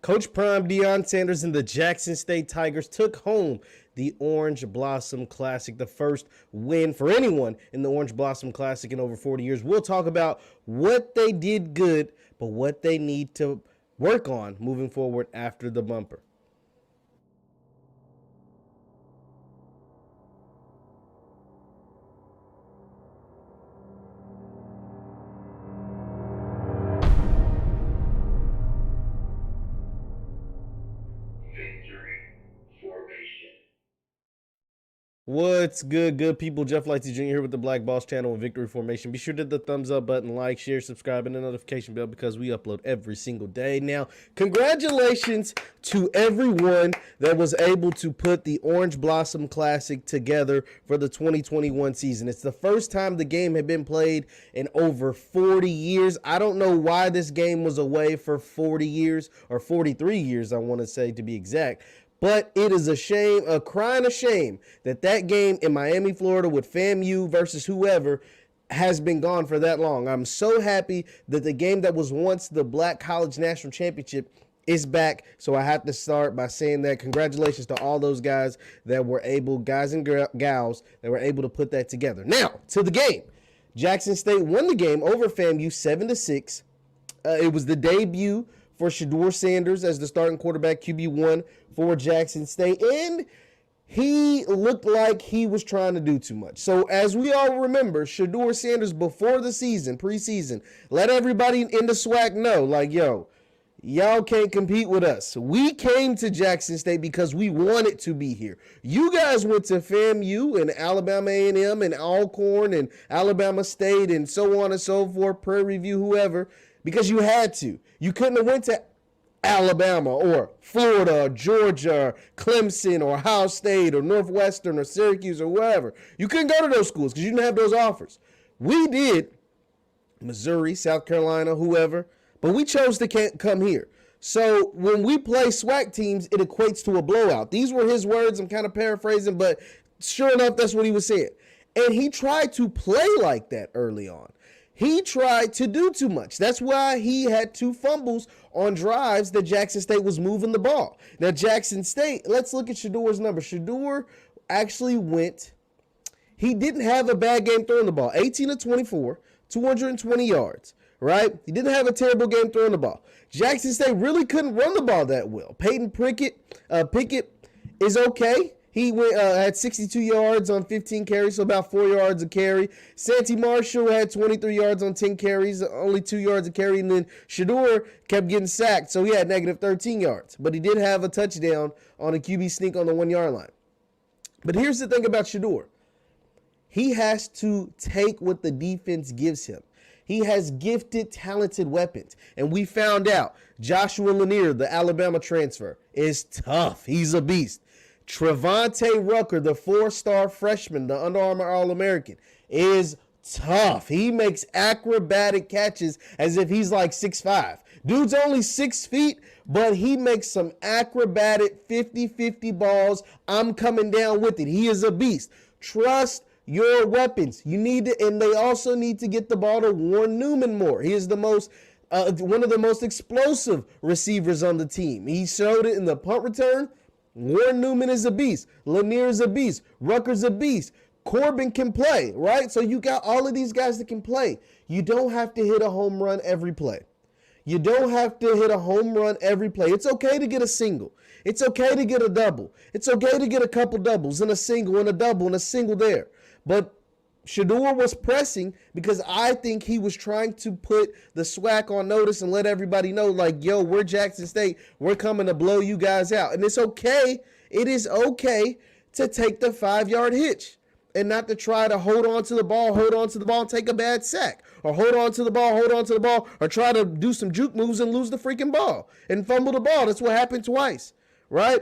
Coach Prime Deion Sanders and the Jackson State Tigers took home the Orange Blossom Classic, the first win for anyone in the Orange Blossom Classic in over 40 years. We'll talk about what they did good, but what they need to work on moving forward after the bumper. Victory formation. What's good people? Jeff Lightsy Jr. here with the Black Boss channel and Victory Formation. Be sure to hit the thumbs up button, like, share, subscribe, and the notification bell because we upload every single day. Now, congratulations to everyone that was able to put the Orange Blossom Classic together for the 2021 season. It's the first time the game had been played in over 40 years. I don't know why this game was away for 40 years, or 43 years, I want to say to be exact. But it is a shame, a crying a shame, that game in Miami, Florida with FAMU versus whoever has been gone for that long. I'm so happy that the game that was once the Black College National Championship is back. So I have to start by saying that congratulations to all those guys that were able, guys and gals, that were able to put that together. Now, to the game. Jackson State won the game over FAMU 7-6. It was the debut for Shedeur Sanders as the starting quarterback, QB1 for Jackson State, and he looked like he was trying to do too much. So as we all remember, Shedeur Sanders before the season, preseason, let everybody in the SWAC know, like, yo, y'all can't compete with us. We came to Jackson State because we wanted to be here. You guys went to FAMU and Alabama A&M and Alcorn and Alabama State and so on and so forth, Prairie View, whoever, because you had to. You couldn't have went to Alabama or Florida or Georgia or Clemson or Ohio State or Northwestern or Syracuse or wherever. You couldn't go to those schools because you didn't have those offers. We did, Missouri, South Carolina, whoever, but we chose to come here. So when we play SWAC teams, it equates to a blowout. These were his words. I'm kind of paraphrasing, but sure enough, that's what he was saying. And he tried to play like that early on. He tried to do too much. That's why he had 2 fumbles on drives that Jackson State was moving the ball. Now, Jackson State, let's look at Shedeur's number. Shedeur actually he didn't have a bad game throwing the ball. 18 of 24, 220 yards, right? He didn't have a terrible game throwing the ball. Jackson State really couldn't run the ball that well. Peyton Pickett is okay. He had 62 yards on 15 carries, so about 4 yards a carry. Santi Marshall had 23 yards on 10 carries, only 2 yards a carry. And then Shedeur kept getting sacked, so he had negative 13 yards. But he did have a touchdown on a QB sneak on the 1-yard line. But here's the thing about Shedeur. He has to take what the defense gives him. He has gifted, talented weapons. And we found out Joshua Lanier, the Alabama transfer, is tough. He's a beast. Trevante Rucker, the 4-star freshman, the Under Armour All-American, is tough. He makes acrobatic catches as if he's like 6'5". Dude's only 6 feet, but he makes some acrobatic 50-50 balls. I'm coming down with it. He is a beast. Trust your weapons. You need to, and they also need to get the ball to Warren Newman more. He is the most one of the most explosive receivers on the team. He showed it in the punt return. Warren Newman is a beast. Lanier is a beast. Rucker's a beast. Corbin can play, right? So you got all of these guys that can play. You don't have to hit a home run every play. You don't have to hit a home run every play. It's okay to get a single. It's okay to get a double. It's okay to get a couple doubles and a single and a double and a single there. But Shedeur was pressing because I think he was trying to put the SWAC on notice and let everybody know, like, yo, we're Jackson State. We're coming to blow you guys out. And it's okay. It is okay to take the 5-yard hitch and not to try to hold on to the ball, and take a bad sack. Or hold on to the ball, or try to do some juke moves and lose the freaking ball and fumble the ball. That's what happened twice, right?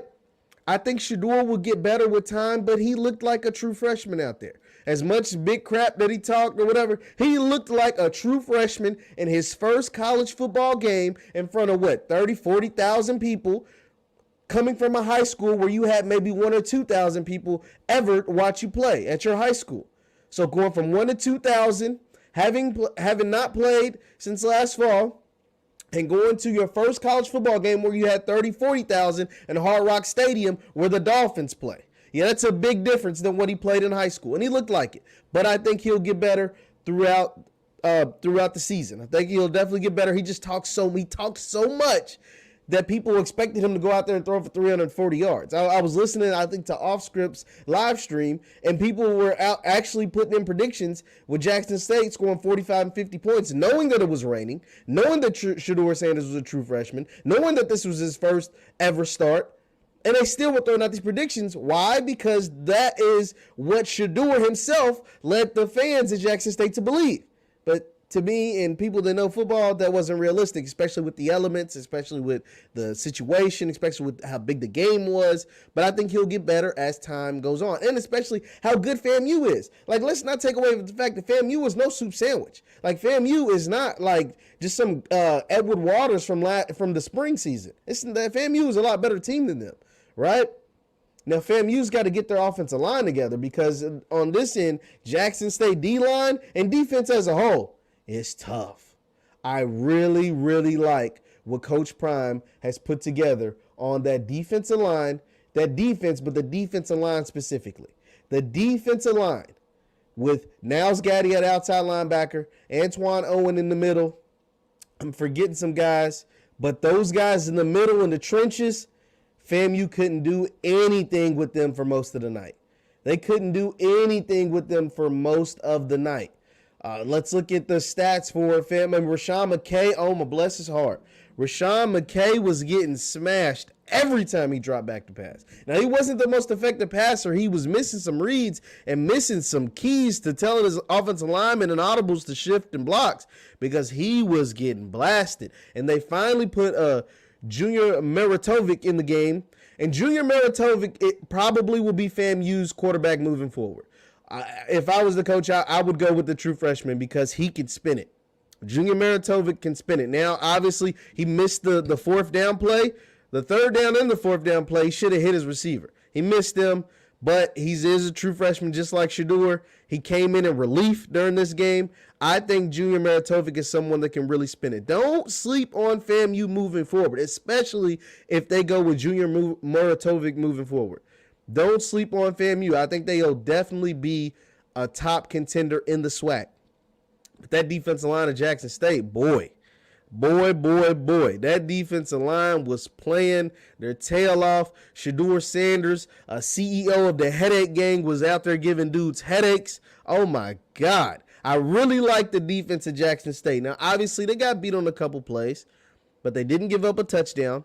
I think Shedeur will get better with time, but he looked like a true freshman out there. As much big crap that he talked or whatever, he looked like a true freshman in his first college football game in front of, 30, 40,000 people, coming from a high school where you had maybe 1 or 2,000 people ever watch you play at your high school. So going from 1 to 2,000, having not played since last fall, and going to your first college football game where you had 30, 40,000 in Hard Rock Stadium where the Dolphins play. Yeah, that's a big difference than what he played in high school, and he looked like it. But I think he'll get better throughout the season. I think he'll definitely get better. He talks so much that people expected him to go out there and throw for 340 yards. I was listening, I think, to Off Script's live stream, and people were out actually putting in predictions with Jackson State scoring 45 and 50 points, knowing that it was raining, knowing that Shedeur Sanders was a true freshman, knowing that this was his first ever start, and they still were throwing out these predictions. Why? Because that is what Shedeur himself led the fans at Jackson State to believe. But to me and people that know football, that wasn't realistic, especially with the elements, especially with the situation, especially with how big the game was. But I think he'll get better as time goes on, and especially how good FAMU is. Like, let's not take away the fact that FAMU is no soup sandwich. Like, FAMU is not like just some Edward Waters from the spring season. FAMU is a lot better team than them, right? Now, FAMU's got to get their offensive line together because on this end, Jackson State D-line and defense as a whole, it's tough. I really, really like what Coach Prime has put together on that defensive line, that defense, but the defensive line specifically. The defensive line with Niles Gaddy at outside linebacker, Antoine Owen in the middle. I'm forgetting some guys, but those guys in the middle in the trenches, FAMU couldn't do anything with them for most of the night. They couldn't do anything with them for most of the night. Let's look at the stats for FAMU. Rashawn McKay, oh my bless his heart. Rashawn McKay was getting smashed every time he dropped back to pass. Now, he wasn't the most effective passer. He was missing some reads and missing some keys to telling his offensive linemen and audibles to shift and blocks because he was getting blasted. And they finally put Junior Meritovic in the game. And Junior Meritovic, it probably will be FAMU's quarterback moving forward. If I was the coach, I would go with the true freshman because he could spin it. Junior Meritovic can spin it. Now, obviously, he missed the fourth down play. The third down and the fourth down play should have hit his receiver. He missed them, but he is a true freshman just like Shedeur. He came in relief during this game. I think Junior Meritovic is someone that can really spin it. Don't sleep on FAMU moving forward, especially if they go with Junior Meritovic moving forward. Don't sleep on FAMU. I think they'll definitely be a top contender in the SWAC. But that defensive line of Jackson State, boy. That defensive line was playing their tail off. Shedeur Sanders, CEO of the Headache Gang, was out there giving dudes headaches. Oh, my God. I really like the defense of Jackson State. Now, obviously, they got beat on a couple plays, but they didn't give up a touchdown.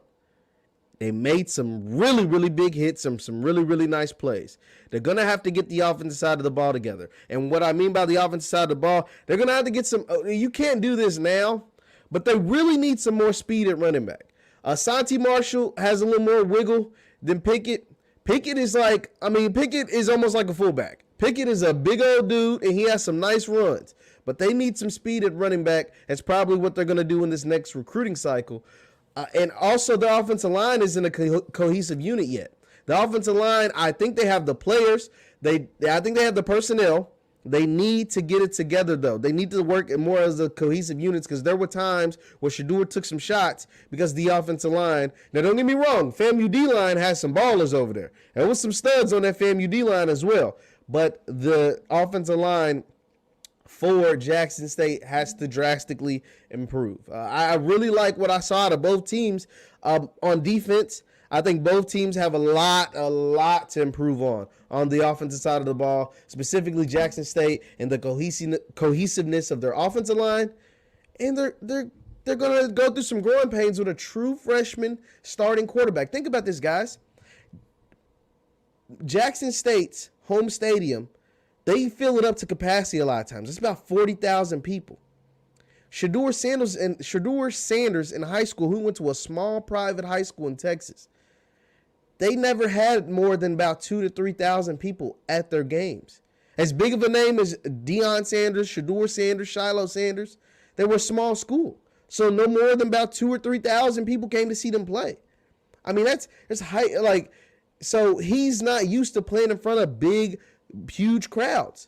They made some really, really big hits, some really, really nice plays. They're going to have to get the offensive side of the ball together. And what I mean by the offensive side of the ball, they're going to have to get some – you can't do this now, but they really need some more speed at running back. Santi Marshall has a little more wiggle than Pickett. Pickett is almost like a fullback. Pickett is a big old dude, and he has some nice runs. But they need some speed at running back. That's probably what they're going to do in this next recruiting cycle. And also, the offensive line isn't a cohesive unit yet. The offensive line, I think they have the players. I think they have the personnel. They need to get it together, though. They need to work more as a cohesive units because there were times where Shedeur took some shots because the offensive line. Now, don't get me wrong. FAMU D-line has some ballers over there. There was some studs on that FAMU D-line as well. But the offensive line for Jackson State has to drastically improve. I really like what I saw out of both teams on defense. I think both teams have a lot to improve on the offensive side of the ball, specifically Jackson State and the cohesiveness of their offensive line. And they're going to go through some growing pains with a true freshman starting quarterback. Think about this, guys. Jackson State's home stadium, they fill it up to capacity a lot of times. It's about 40,000 people. Shedeur Sanders in high school, who went to a small private high school in Texas, they never had more than about 2,000 to 3,000 people at their games. As big of a name as Deion Sanders, Shedeur Sanders, Shiloh Sanders, they were a small school. So no more than about 2,000 or 3,000 people came to see them play. I mean, that's high, like, so he's not used to playing in front of big, huge crowds.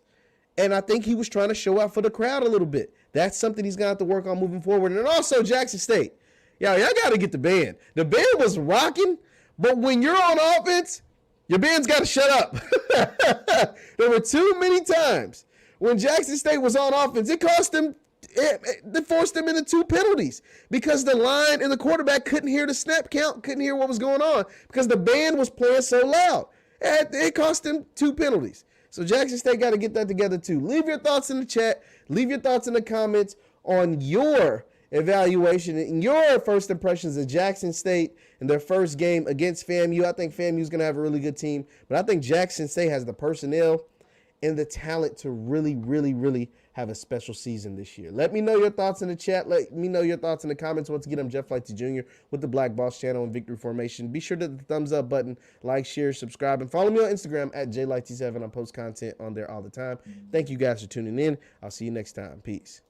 And I think he was trying to show out for the crowd a little bit. That's something he's going to have to work on moving forward. And also Jackson State. y'all got to get the band. The band was rocking, but when you're on offense, your band's got to shut up. There were too many times when Jackson State was on offense, it cost them, it forced them into 2 penalties because the line and the quarterback couldn't hear the snap count, couldn't hear what was going on because the band was playing so loud. It cost them 2 penalties. So Jackson State got to get that together too. Leave your thoughts in the chat. Leave your thoughts in the comments on your evaluation and your first impressions of Jackson State in their first game against FAMU. I think FAMU is going to have a really good team, but I think Jackson State has the personnel and the talent to really, really, really have a special season this year. Let me know your thoughts in the chat. Let me know your thoughts in the comments. Once again, I'm Jeff Lightsy Jr. with the Black Boss channel and Victory Formation. Be sure to hit the thumbs up button, like, share, subscribe, and follow me on Instagram at JLightsy7. I post content on there all the time. Thank you guys for tuning in. I'll see you next time. Peace.